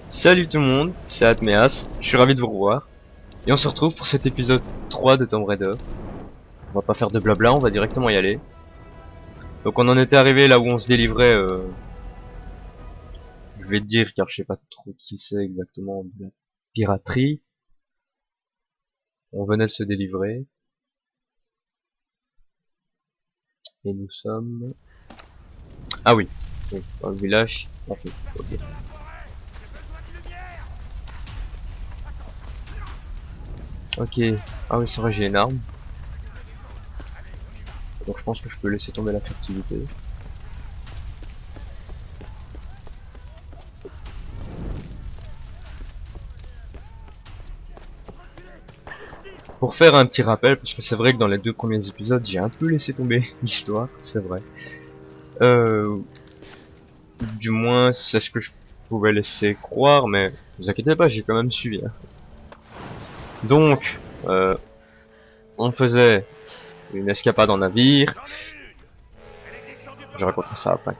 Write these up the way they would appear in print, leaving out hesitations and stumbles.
Salut tout le monde, c'est Atmeas, je suis ravi de vous revoir. Et on se retrouve pour cet épisode 3 de Tomb Raider. On va pas faire de blabla, on va directement y aller. Donc on en était arrivé là où on se délivrait, je vais te dire car je sais pas trop qui c'est exactement, de la piraterie. On venait de se délivrer. Et nous sommes... Ah oui, oui, dans le village, en fait, ok. Ok, ah oui c'est vrai j'ai une arme. Donc je pense que je peux laisser tomber la furtivité. Pour faire un petit rappel, parce que c'est vrai que dans les deux premiers épisodes, j'ai un peu laissé tomber l'histoire, c'est vrai. Du moins, c'est ce que je pouvais laisser croire, mais vous inquiétez pas, j'ai quand même suivi. Hein. Donc, on faisait une escapade en navire. Je raconterai ça après.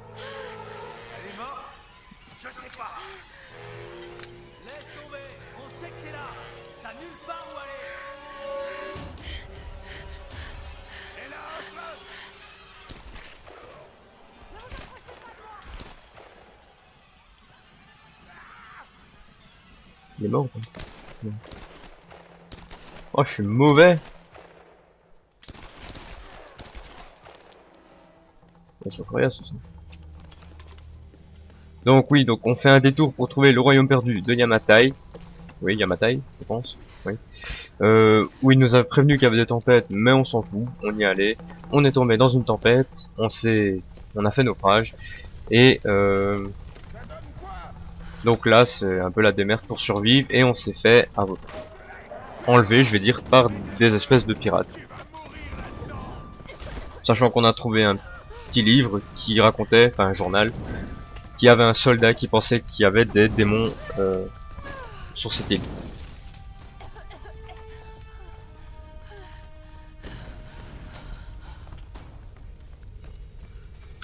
Il est mort ou pas? Non. Oh, je suis mauvais. C'est incroyable ça. Donc oui, donc on fait un détour pour trouver le royaume perdu de Yamatai. Oui, Yamatai, je pense. Oui. Où il nous a prévenu qu'il y avait des tempêtes, mais on s'en fout, on y allait. On est tombé dans une tempête, on a fait naufrage, et donc là c'est un peu la démerde pour survivre, et on s'est fait enlever, je vais dire, par des espèces de pirates. Sachant qu'on a trouvé un petit livre qui racontait, enfin un journal, qui avait un soldat qui pensait qu'il y avait des démons sur cette île.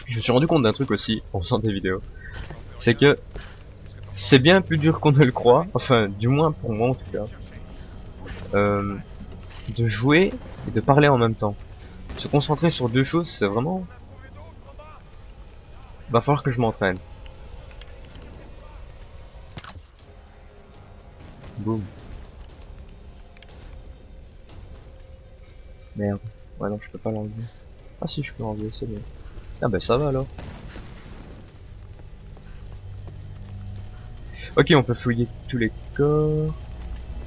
Je me suis rendu compte d'un truc aussi en faisant des vidéos, c'est que c'est bien plus dur qu'on ne le croit, enfin du moins pour moi en tout cas, de jouer et de parler en même temps. Se concentrer sur deux choses, c'est vraiment... Va falloir que je m'entraîne. Boum. Merde. Ouais non, je peux pas l'enlever. Ah si, je peux l'enlever, c'est bon. Ah bah ça va alors. Ok, on peut fouiller tous les corps.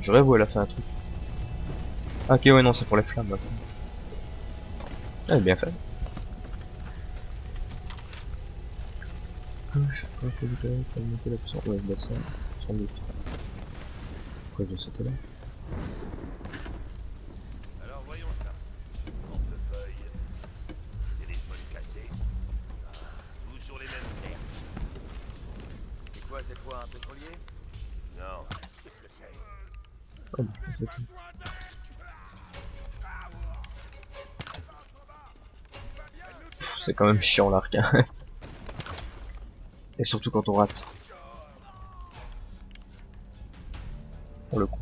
Je rêve où elle a fait un truc. Ah, ok, ouais, non, c'est pour les flammes. Maintenant. Ah, bien fait. Je sais pas que vous avez monter la puissance. Ouais, bah ça, sans doute. Pourquoi je sautais là? Alors voyons ça. Portefeuille, téléphone cassé. Tout sur les mêmes terres. C'est quoi cette fois, un pétrolier? Non. Qu'est-ce que c'est? Oh, bah, c'est tout. C'est quand même chiant l'arc. Hein. Et surtout quand on rate. Pour le coup.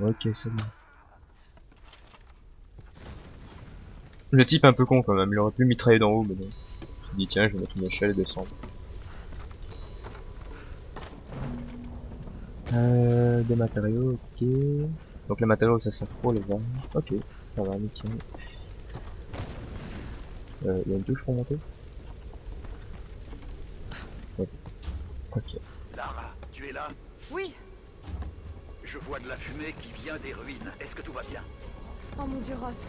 Ok, c'est bon. Le type un peu con quand même, il aurait pu mitrailler d'en haut, mais non. Il dit tiens, je vais mettre une échelle et descendre. Des matériaux, ok. Donc les matériaux ça sert pour les armes. Ok, ça va, nickel. Il y a une touche pour monter? Ouais. Ok. Lara, tu es là? Oui. Je vois de la fumée qui vient des ruines. Est-ce que tout va bien? Oh mon dieu, Ross.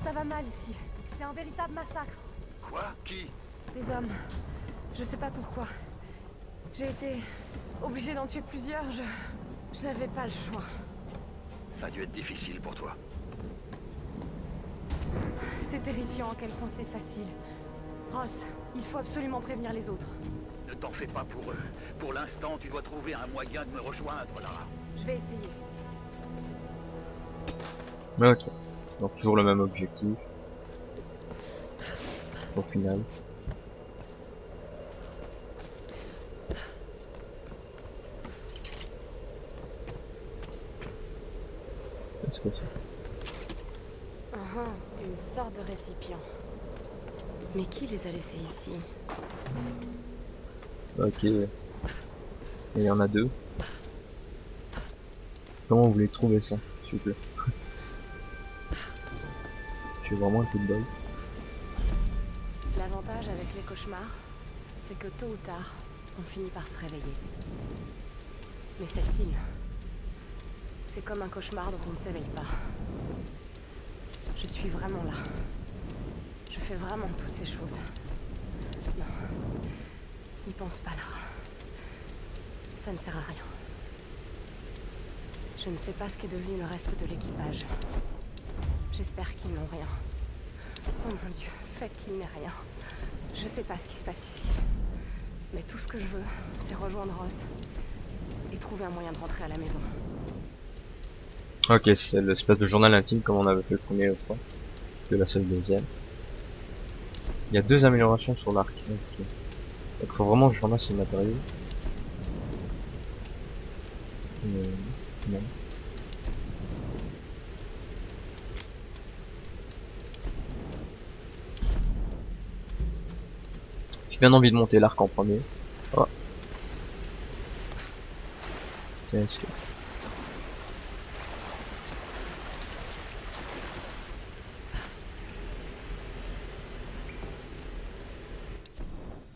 Ça va mal ici. C'est un véritable massacre. Quoi? Qui? Des hommes. Je sais pas pourquoi. J'ai été obligée d'en tuer plusieurs. Je n'avais pas le choix. Ça a dû être difficile pour toi. C'est terrifiant à quel point c'est facile. Ross, il faut absolument prévenir les autres. Ne t'en fais pas pour eux. Pour l'instant, tu dois trouver un moyen de me rejoindre, Lara. Je vais essayer. Ok. Donc toujours le même objectif. Au final. C'est quoi ça? Une sorte de récipient. Mais qui les a laissés ici? Ok. Et il y en a deux. Comment vous voulez trouver ça, s'il vous plaît? J'ai vraiment un peu de bol. L'avantage avec les cauchemars, c'est que tôt ou tard, on finit par se réveiller. Mais cette île, c'est comme un cauchemar dont on ne s'éveille pas. Je suis vraiment là. Je fais vraiment toutes ces choses. Non, n'y pense pas, Lara. Ça ne sert à rien. Je ne sais pas ce qu'est devenu le reste de l'équipage. J'espère qu'ils n'ont rien. Oh mon Dieu, faites qu'il n'ait rien. Je sais pas ce qui se passe ici. Mais tout ce que je veux, c'est rejoindre Ross et trouver un moyen de rentrer à la maison. Ok, c'est l'espèce de journal intime comme on avait fait le premier et le 3. Que la seule deuxième. Il y a 2 améliorations sur l'arc. Ok. Donc faut vraiment que je ramasse le matériau. Non. J'ai bien envie de monter l'arc en premier. Oh. Qu'est-ce que...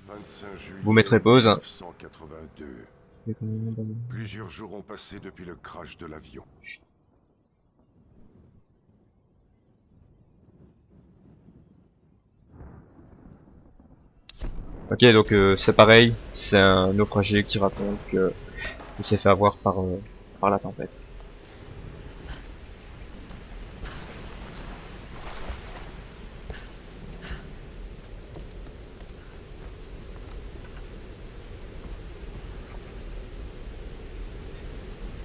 25 juillet Vous mettrez pause. 1982. Il y a combien de monde? Plusieurs jours ont passé depuis le crash de l'avion. Ok, donc c'est pareil, c'est un naufragé qui raconte que il s'est fait avoir par la tempête.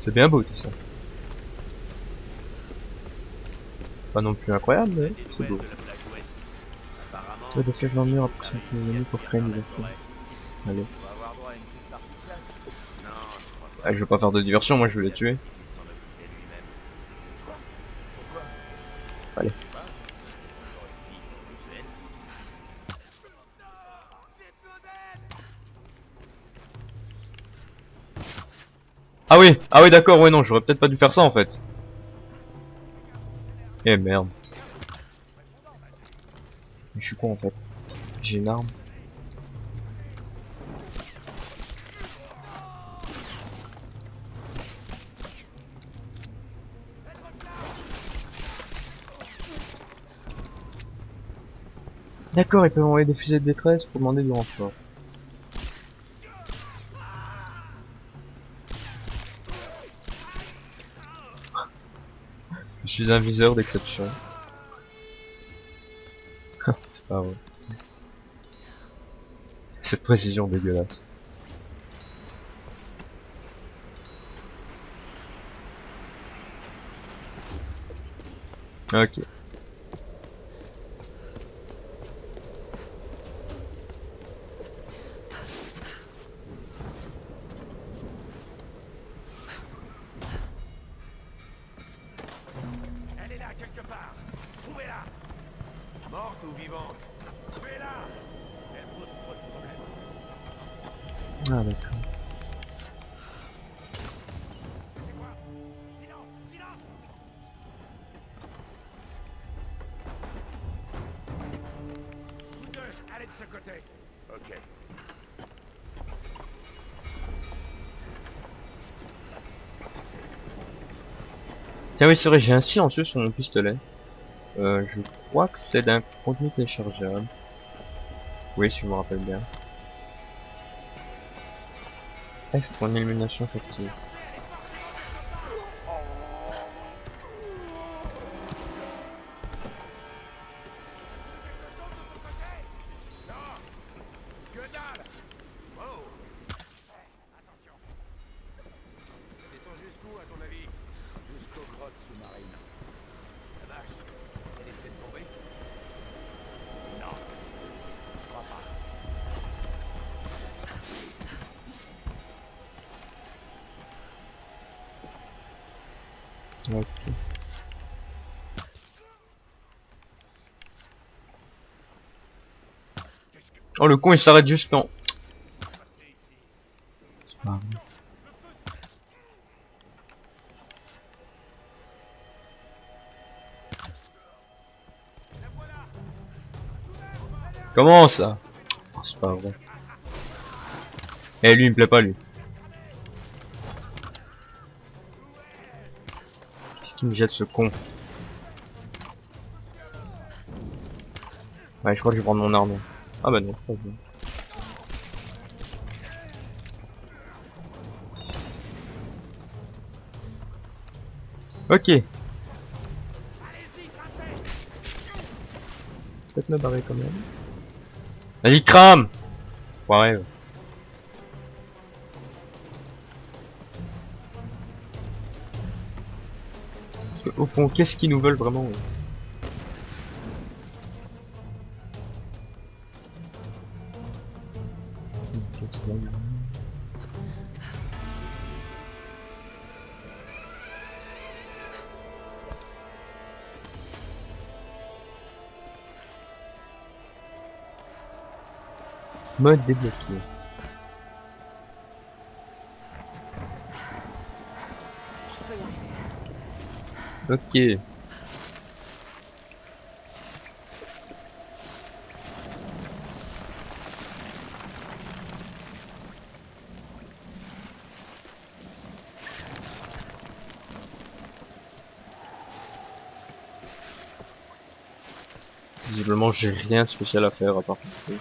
C'est bien beau tout ça. Pas non plus incroyable, mais c'est beau. Tu as des flèches dans le mur à proximité des ennemis pour créer une diversion. Allez. Ah, je veux pas faire de diversion, moi je veux les tuer. Allez. Ah oui d'accord, ouais non, j'aurais peut-être pas dû faire ça en fait. Eh merde. Je suis con en fait. J'ai une arme. D'accord, ils peuvent envoyer des fusées de détresse pour demander du renfort. Je suis un viseur d'exception. C'est pas vrai. Cette précision dégueulasse. Ok. Elle est là, quelque part. Trouvez-la. Morte ou vivante? Trouvez-la. Elle pose trop de problèmes. Ah d'accord. C'est quoi? Silence, silence. Vous deux, allez de ce côté. Ok. Tiens oui c'est vrai, j'ai un silencieux sur mon pistolet. Je crois que c'est d'un produit téléchargeable. Oui si je me rappelle bien. Ah, c'est pour une illumination effective. Que dalle. Wow. Attention. Descends jusqu'où, à ton avis? Jusqu'aux grottes sous-marines. La vache. Elle est peut-être tombée? Non. Je crois pas. Ok. Oh le con il s'arrête juste quand... C'est pas vrai. Comment ça? Oh, c'est pas vrai. Eh lui il me plaît pas lui. Qu'est-ce qu'il me jette ce con? Ouais je crois que je vais prendre mon arme. Ah bah non, pas bien. Ok. Peut-être me barrer quand même. Vas-y crame! Ouais. Au fond, qu'est-ce qu'ils nous veulent vraiment? Mode débloqué. Je peux y arriver. Ok. Visiblement j'ai rien de spécial à faire à part ça.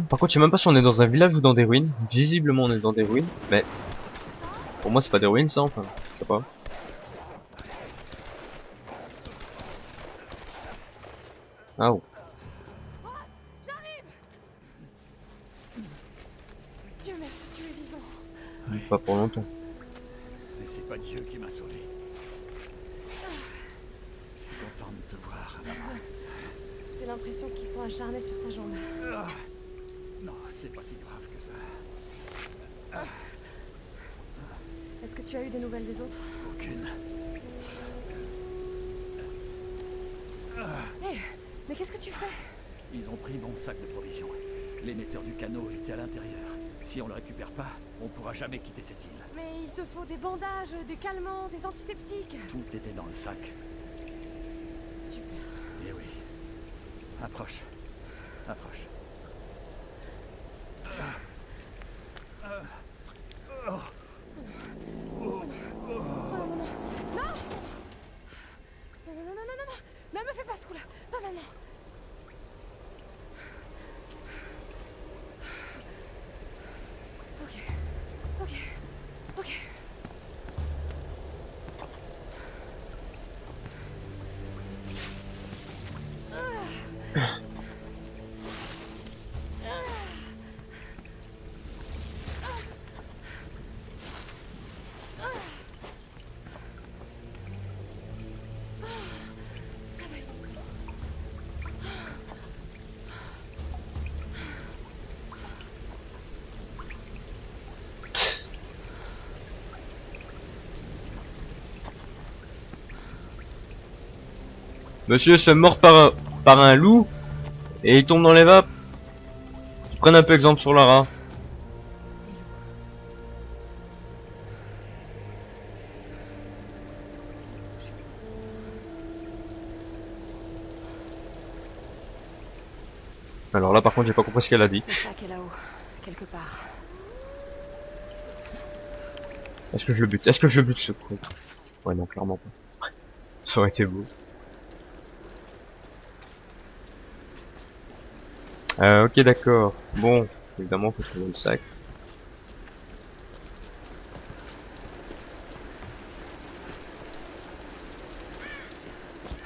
Par contre je sais même pas si on est dans un village ou dans des ruines. Visiblement on est dans des ruines, mais pour moi c'est pas des ruines ça enfin, je sais pas. Ah oh. Dieu merci, tu es vivant. Pas pour longtemps. Mais c'est pas Dieu qui m'a sauvé. Je suis content de te voir, maman. J'ai l'impression qu'ils sont acharnés sur ta jambe. Non, c'est pas si grave que ça. Est-ce que tu as eu des nouvelles des autres? Aucune. Hé, mais qu'est-ce que tu fais? Ils ont pris mon sac de provisions. L'émetteur du canot était à l'intérieur. Si on le récupère pas, on pourra jamais quitter cette île. Mais il te faut des bandages, des calmants, des antiseptiques. Tout était dans le sac. Super. Eh oui. Approche. Approche. Non, me fais pas ce coup-là. Pas maintenant. Ok. Ok. Ok. Ça va être... Monsieur se fait mordre par un loup et il tombe dans les vapes. Prenez un peu exemple sur Lara. Alors là par contre j'ai pas compris ce qu'elle a dit. Le sac est là-haut, quelque part. Est-ce que je le bute? Est-ce que je le bute ce con? Ouais non clairement pas. Ça aurait été beau. Ok d'accord. Bon, évidemment faut trouver le sac.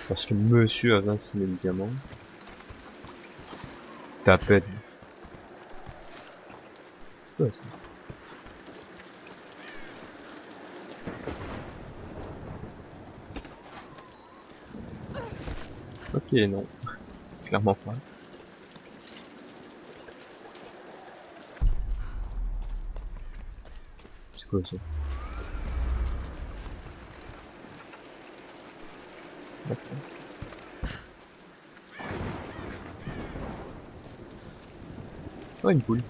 Parce que monsieur a 26 médicaments. Tapette. Ouais, ça. Ok, non. Clairement pas. C'est quoi ça? D'accord. Oh, une poule.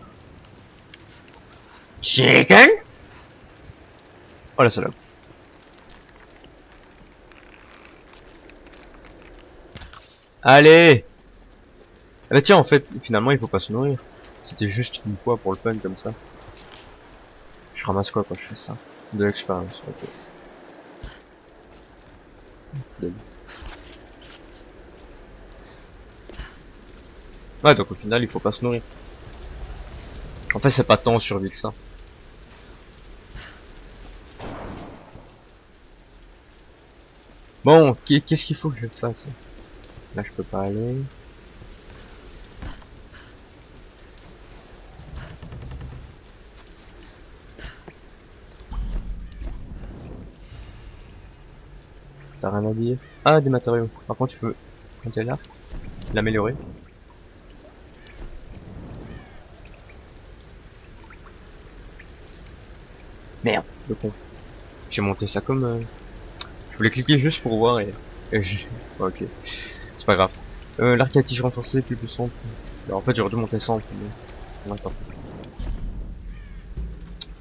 Chicken? Oh la salope. Allez! Ah bah tiens, en fait, finalement, il faut pas se nourrir. C'était juste une fois pour le fun, comme ça. Je ramasse quoi quand je fais ça? De l'expérience, ok. Ouais, donc au final, il faut pas se nourrir. En fait, c'est pas tant survie que ça. Bon, qu'est-ce qu'il faut que je fasse? Là, je peux pas aller. T'as rien à dire? Ah, des matériaux. Par contre, je peux monter là, l'améliorer. Merde, le con. J'ai monté ça comme... Je voulais cliquer juste pour voir et j'ai... Ok, c'est pas grave. L'arc à tige renforcé, plus puissant. Alors, en fait, j'aurais dû monter ça en premier. D'accord.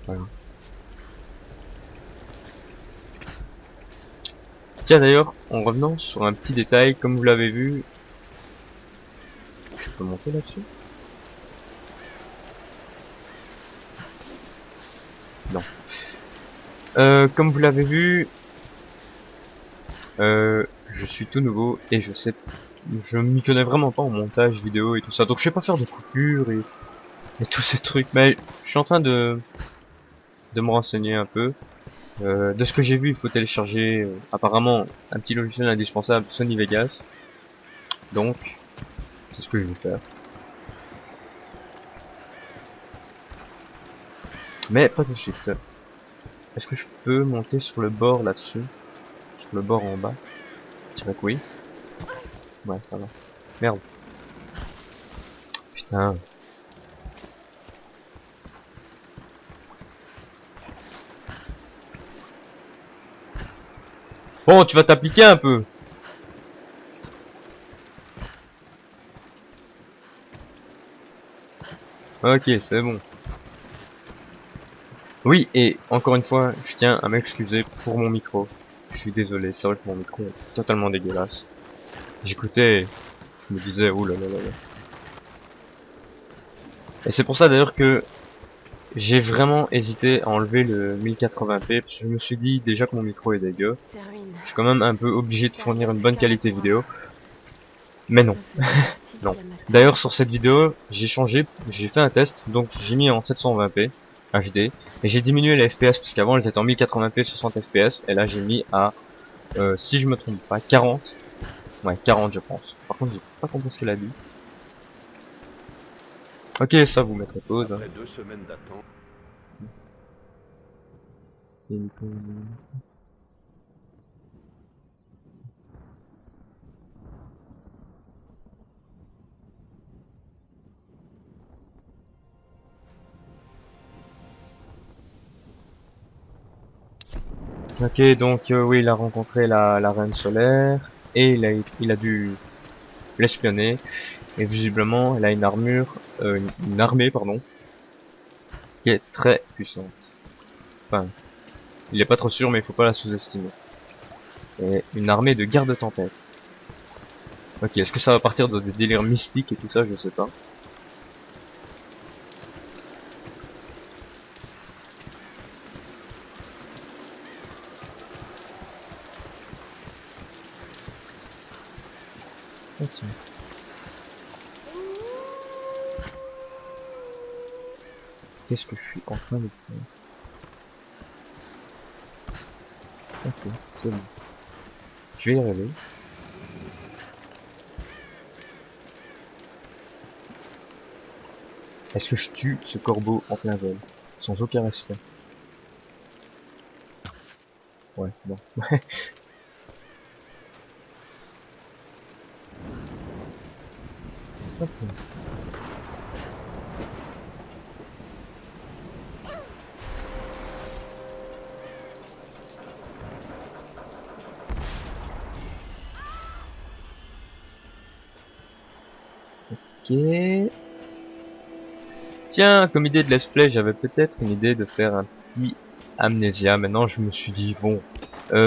Voilà. Tiens d'ailleurs, en revenant sur un petit détail, comme vous l'avez vu... Je peux monter là-dessus? Non. Comme vous l'avez vu, je suis tout nouveau et je m'y connais vraiment pas en montage vidéo et tout ça, donc je sais pas faire de coupures et tous ces trucs, mais je suis en train de me renseigner un peu. De ce que j'ai vu, il faut télécharger apparemment un petit logiciel indispensable, Sony Vegas, donc c'est ce que je vais faire. Mais pas tout de suite. Est-ce que je peux monter sur le bord là-dessus? Sur le bord en bas? Je dirais que oui. Ouais, ça va. Merde. Putain. Bon, tu vas t'appliquer un peu. Ok, c'est bon. Oui, et encore une fois, je tiens à m'excuser pour mon micro. Je suis désolé, c'est vrai que mon micro est totalement dégueulasse. J'écoutais et je me disais, ouh là là là là. Et c'est pour ça d'ailleurs que j'ai vraiment hésité à enlever le 1080p, parce que je me suis dit déjà que mon micro est dégueu. Ces ruines. Je suis quand même un peu obligé de Ça fournir une arrive bonne qu'à qualité la vidéo. Mais non, Ça faisait partie de non. Yamatai. D'ailleurs sur cette vidéo, j'ai changé, j'ai fait un test, donc j'ai mis en 720p HD, et j'ai diminué les FPS, parce qu'avant elles étaient en 1080p 60 FPS, et là j'ai mis à, si je me trompe pas, 40. Ouais, 40 je pense. Par contre j'ai pas compris ce qu'elle a dit. Ok, ça vous mettrez pause. Hein. Après 2 semaines d'attente, Ok, donc oui, il a rencontré la reine solaire, et il a dû l'espionner, et visiblement elle a une armure, une armée pardon, qui est très puissante. Enfin, il est pas trop sûr mais il faut pas la sous-estimer. Et une armée de garde-tempête. Ok, est-ce que ça va partir dans des délires mystiques et tout ça, je sais pas. Ok. Qu'est-ce que je suis en train de faire? Ok, c'est bon. Je vais y arriver. Est-ce que je tue ce corbeau en plein vol? Sans aucun respect. Ouais, bon. Hop. Ok. Tiens, comme idée de let's play, j'avais peut-être une idée de faire un petit Amnesia. Maintenant, je me suis dit, bon,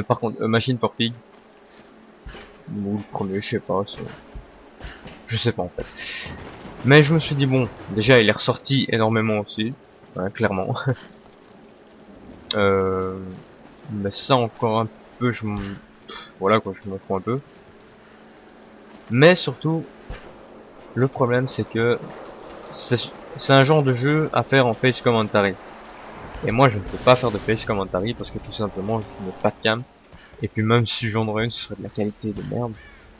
par contre, Machine for Pig, ou le premier, je sais pas, je sais pas en fait. Mais je me suis dit, bon, déjà, il est ressorti énormément aussi, hein, clairement. Mais ça encore un peu, voilà quoi, je me fous un peu. Mais surtout, le problème, c'est que c'est un genre de jeu à faire en face commentary. Et moi, je ne peux pas faire de face commentary parce que tout simplement, je n'ai pas de cam. Et puis même si j'en aurais une, ce serait de la qualité de merde.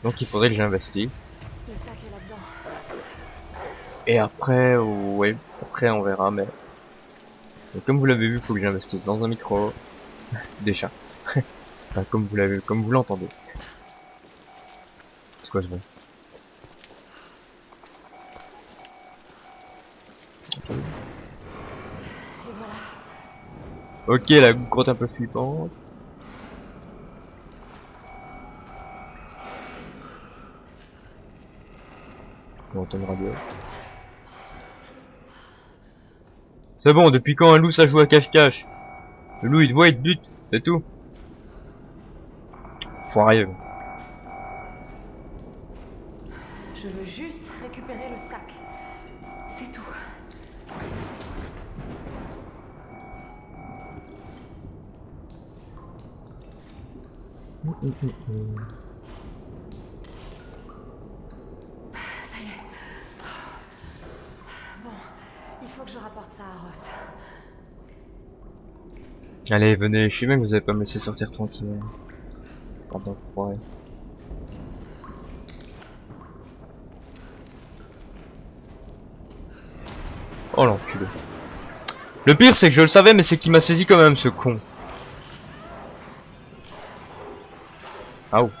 Donc il faudrait que j'investisse. Le sac est là-dedans. Et après, ouais, après on verra. Mais donc, comme vous l'avez vu, il faut que j'investisse dans un micro, des chats. Enfin, comme vous l'avez, comme vous l'entendez. C'est quoi ce bruit? Et voilà. Ok, la grotte un peu flippante. On entend une radio. C'est bon, depuis quand un loup ça joue à cache-cache? Le loup il te voit, il te bute, c'est tout. Foiré. Je veux juste récupérer le sac. C'est tout. Ça y est. Bon, il faut que je rapporte ça à Ross. Allez, venez, je suis même que vous avez pas me laisser sortir tranquille. Pardon, foiré. Oh l'enculé. Le pire c'est que je le savais mais c'est qu'il m'a saisi quand même ce con. Ah oh.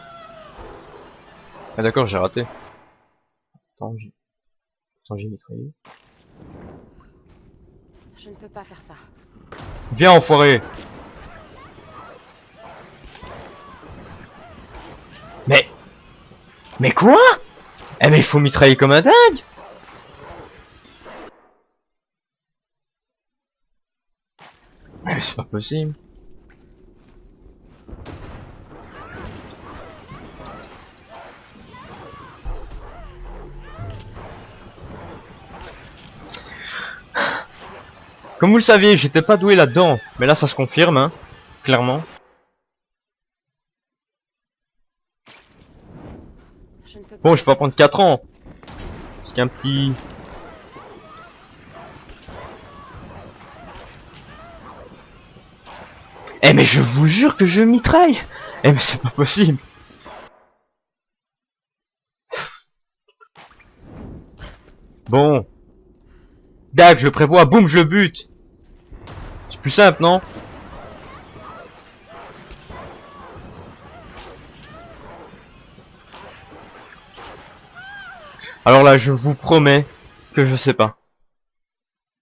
Ah d'accord, j'ai raté. Attends, j'ai mitraillé. Je ne peux pas faire ça. Viens enfoiré. Mais quoi? Eh mais il faut mitrailler comme un dingue. Mais c'est pas possible. Comme vous le saviez, j'étais pas doué là-dedans. Mais là ça se confirme, hein. Clairement. Bon, je peux pas prendre 4 ans. Parce qu'un petit... Eh mais je vous jure que je mitraille. Eh mais c'est pas possible. Bon. Dac, je prévois, boum, je bute. C'est plus simple, non? Alors là, je vous promets que je sais pas.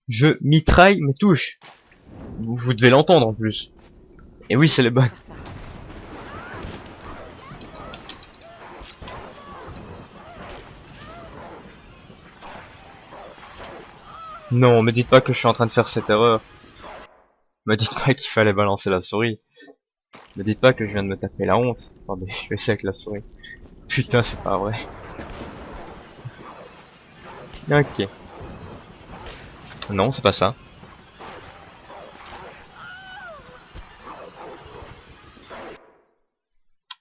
Je mitraille mes touches. Vous devez l'entendre en plus. Et oui, c'est les bugs. Faire ça. Non, me dites pas que je suis en train de faire cette erreur. Me dites pas qu'il fallait balancer la souris. Me dites pas que je viens de me taper la honte. Attendez, je vais essayer avec la souris. Putain, c'est pas vrai. Ok. Non, c'est pas ça.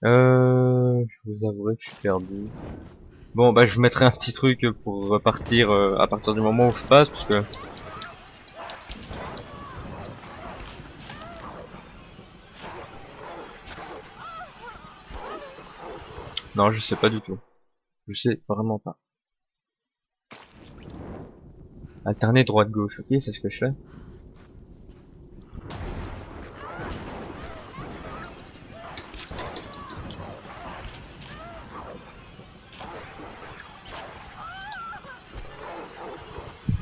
Je vous avouerai que je suis perdu. Bon, bah, je vous mettrai un petit truc pour repartir à partir du moment où je passe, parce que... Non, je sais pas du tout. Je sais vraiment pas. Alterner droite-gauche, ok, c'est ce que je fais.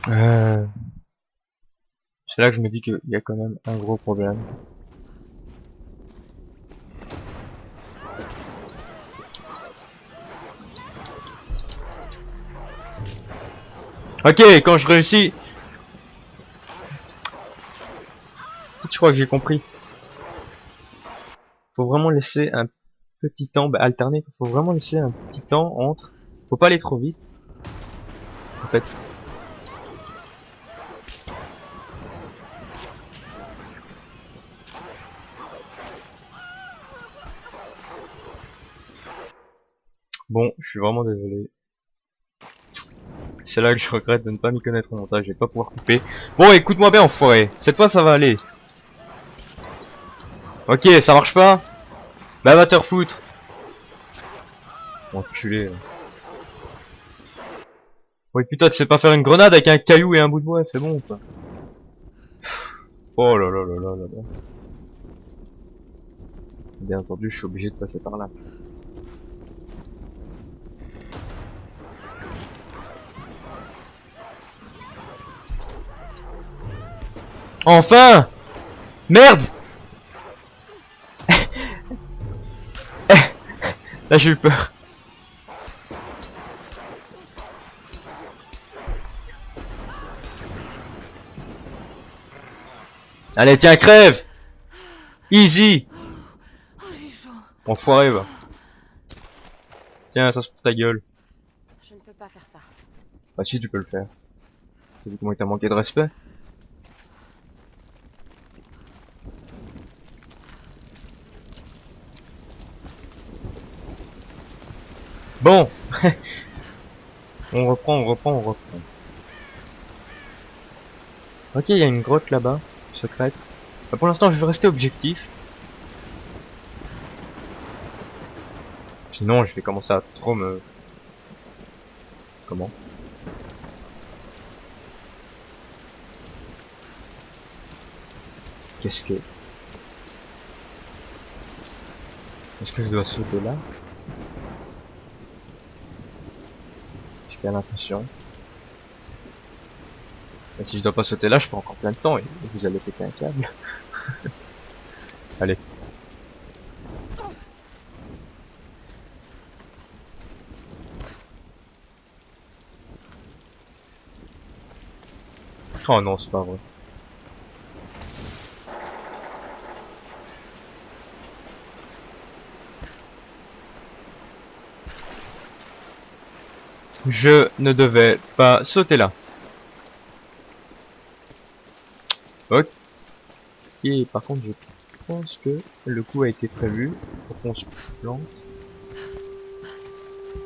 C'est là que je me dis qu'il y a quand même un gros problème. Ok, quand je réussis... Je crois que j'ai compris. Faut vraiment laisser un petit temps, bah, alterner. Faut vraiment laisser un petit temps entre... Faut pas aller trop vite. En fait. Bon, je suis vraiment désolé. C'est là que je regrette de ne pas m'y connaître au montage, je vais pas pouvoir couper. Bon, écoute-moi bien, enfoiré. Cette fois, ça va aller. Ok, ça marche pas. Bah, va te refoutre. Enculé. Oui, putain, tu sais pas faire une grenade avec un caillou et un bout de bois, c'est bon, quoi. Oh là là là là là là. Bien entendu, je suis obligé de passer par là. Enfin! Merde! Là, j'ai eu peur. Allez, tiens, crève! Easy! Oh, j'ai chaud. Enfoiré, va. Tiens, ça se fout ta gueule. Je ne peux pas faire ça. Bah si, tu peux le faire. T'as vu comment il t'a manqué de respect? Bon! On reprend. Ok, il y a une grotte là-bas, secrète. Bah, pour l'instant, je vais rester objectif. Sinon, je vais commencer à trop me... Comment? Qu'est-ce que... Est-ce que je dois sauter là? J'ai pas l'impression. Et si je dois pas sauter là, je prends encore plein de temps et vous allez péter un câble. Allez. Oh non, c'est pas vrai. Je ne devais pas sauter là. Ok. Et par contre, je pense que le coup a été prévu pour qu'on se plante.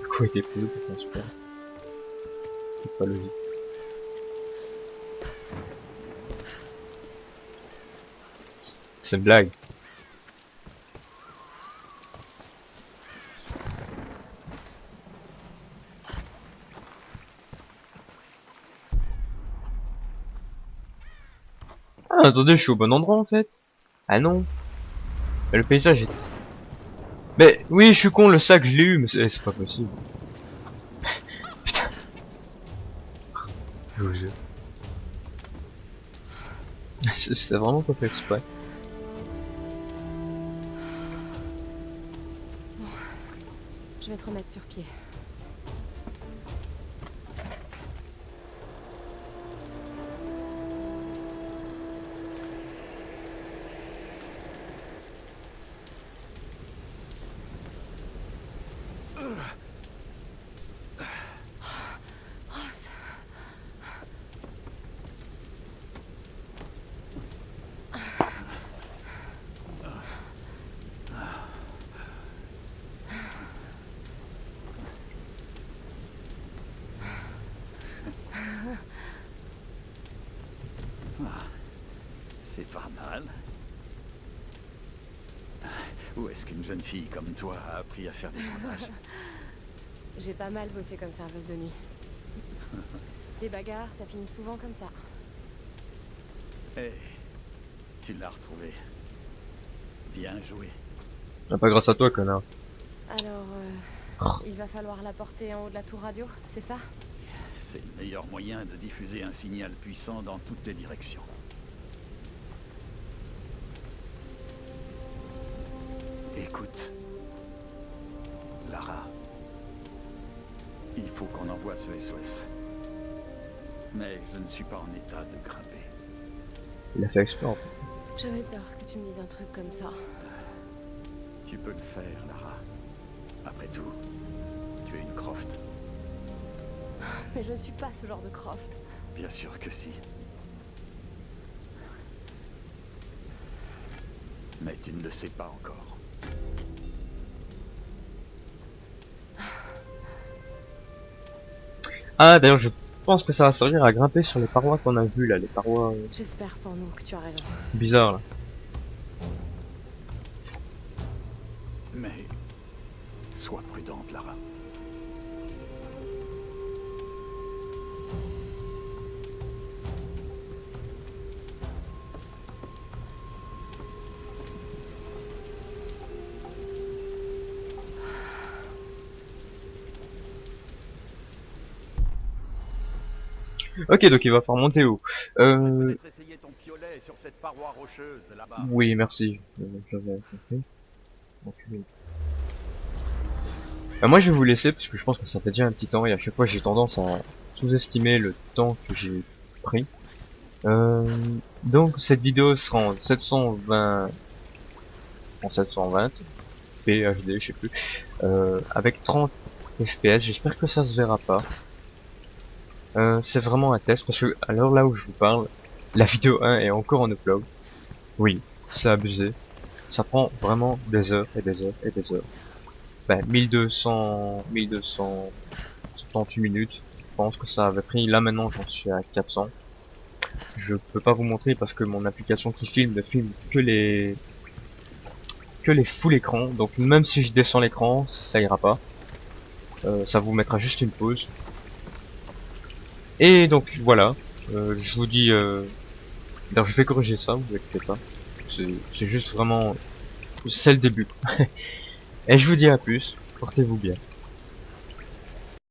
Le coup a été prévu pour qu'on se plante. C'est pas logique. C'est une blague. Ah, attendez, je suis au bon endroit en fait. Ah non. Mais le paysage est... Mais oui, je suis con, le sac je l'ai eu, mais c'est pas possible. Putain. Le jeu. C'est vraiment pas fait exprès. Je vais te remettre sur pied. Ross. C'est pas mal. Où est-ce qu'une jeune fille comme toi a appris à faire des grenades? J'ai pas mal bossé comme serveuse de nuit. Les bagarres, ça finit souvent comme ça. Hé, tu l'as retrouvé. Bien joué. Ah, pas grâce à toi, connard. Alors, il va falloir la porter en haut de la tour radio, c'est ça? C'est le meilleur moyen de diffuser un signal puissant dans toutes les directions. Écoute, Lara, il faut qu'on envoie ce SOS. Mais je ne suis pas en état de grimper. Il a fait exprès en fait. J'avais peur que tu me dises un truc comme ça. Tu peux le faire, Lara. Après tout, tu es une Croft. Mais je suis pas ce genre de Croft. Bien sûr que si. Mais tu ne le sais pas encore. Ah d'ailleurs je pense que ça va servir à grimper sur les parois qu'on a vues là, les parois J'espère pour nous que tu as raison. bizarres là. Mais sois prudente, Lara. Ok donc il va falloir monter haut. Peut-être essayer ton piolet sur cette paroi rocheuse là-bas. Oui merci. J'avais compris. Donc, moi je vais vous laisser parce que je pense que ça fait déjà un petit temps et à chaque fois j'ai tendance à sous-estimer le temps que j'ai pris. Donc cette vidéo sera en 720 PHD je sais plus avec 30 FPS. J'espère que ça se verra pas. C'est vraiment un test parce que à l'heure là où je vous parle, la vidéo 1 est encore en upload. Oui, c'est abusé. Ça prend vraiment des heures et des heures et des heures. Ben 1278 minutes. Je pense que ça avait pris. Là maintenant j'en suis à 400. Je peux pas vous montrer parce que mon application qui filme ne filme que les full écrans. Donc même si je descends l'écran, ça ira pas. Ça vous mettra juste une pause. Et donc voilà, je vous dis, d'ailleurs je vais corriger ça, vous inquiétez pas, c'est juste vraiment, c'est le début. Et je vous dis à plus, portez-vous bien.